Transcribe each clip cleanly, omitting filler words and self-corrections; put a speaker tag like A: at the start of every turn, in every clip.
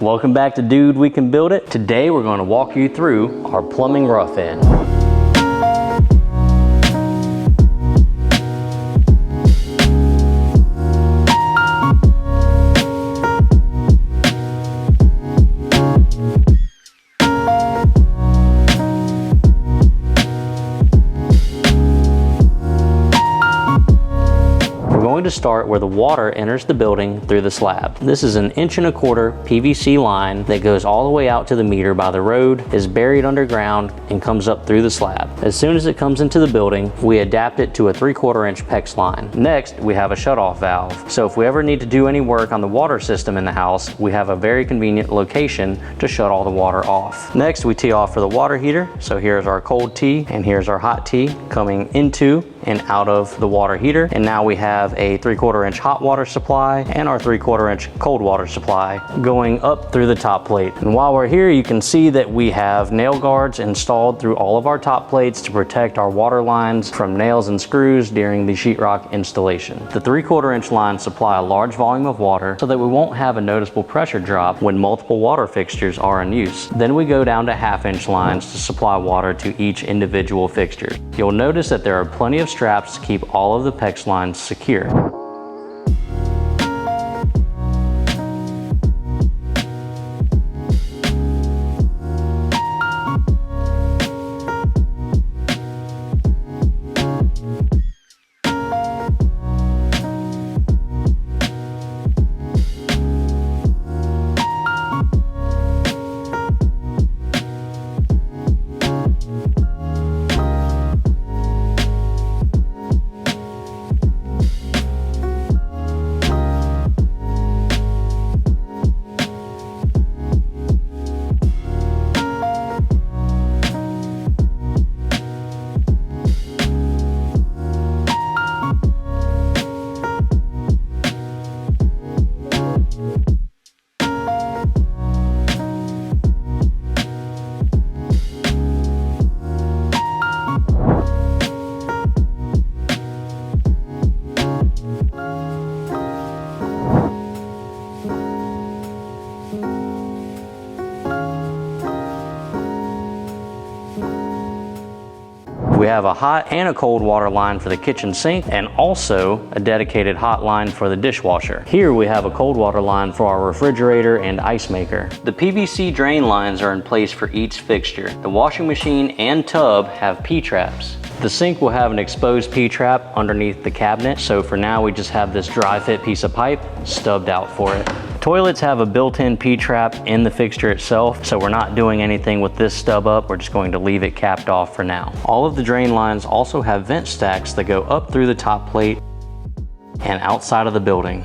A: Welcome back to Dude, We Can Build It. Today we're going to walk you through our plumbing rough end. To start where the water enters the building through the slab. This is an 1.25 inch PVC line that goes all the way out to the meter by the road, is buried underground, and comes up through the slab. As soon as it comes into the building, we adapt it to a 3/4 inch PEX line. Next, we have a shutoff valve. So if we ever need to do any work on the water system in the house, we have a very convenient location to shut all the water off. Next, we tee off for the water heater. So here's our cold tee and here's our hot tee coming into and out of the water heater. And now we have a 3/4 inch hot water supply and our 3/4 inch cold water supply going up through the top plate. And while we're here, you can see that we have nail guards installed through all of our top plates to protect our water lines from nails and screws during the sheetrock installation. The 3/4 inch lines supply a large volume of water so that we won't have a noticeable pressure drop when multiple water fixtures are in use. Then we go down to 1/2 inch lines to supply water to each individual fixture. You'll notice that there are plenty of straps to keep all of the PEX lines secure. We have a hot and a cold water line for the kitchen sink and also a dedicated hot line for the dishwasher. Here we have a cold water line for our refrigerator and ice maker. The PVC drain lines are in place for each fixture. The washing machine and tub have P-traps. The sink will have an exposed P-trap underneath the cabinet, so for now we just have this dry fit piece of pipe stubbed out for it. Toilets have a built-in P-trap in the fixture itself, so we're not doing anything with this stub up. We're just going to leave it capped off for now. All of the drain lines also have vent stacks that go up through the top plate and outside of the building.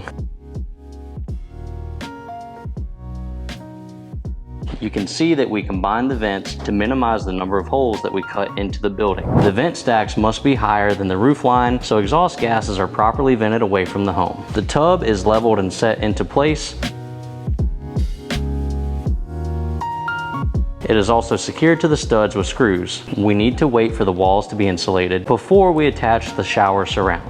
A: You can see that we combine the vents to minimize the number of holes that we cut into the building. The vent stacks must be higher than the roof line so exhaust gases are properly vented away from the home. The tub is leveled and set into place. It is also secured to the studs with screws. We need to wait for the walls to be insulated before we attach the shower surround.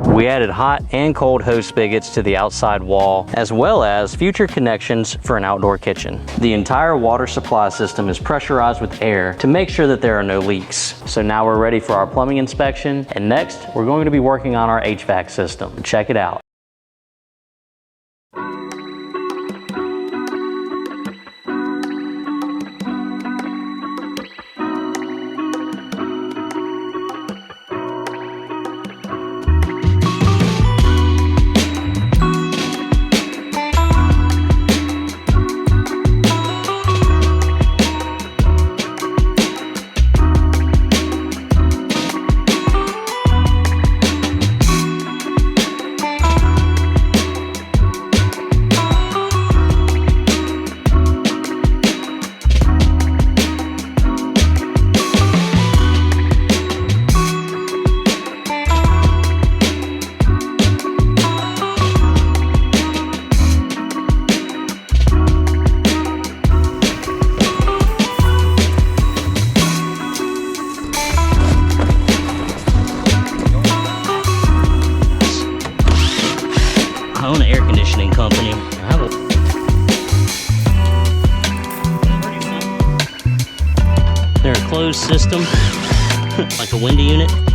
A: We added hot and cold hose spigots to the outside wall, as well as future connections for an outdoor kitchen. The entire water supply system is pressurized with air to make sure that there are no leaks. So now we're ready for our plumbing inspection, and next we're going to be working on our HVAC system. Check it out. commissioning company. They're a closed system, like a window unit.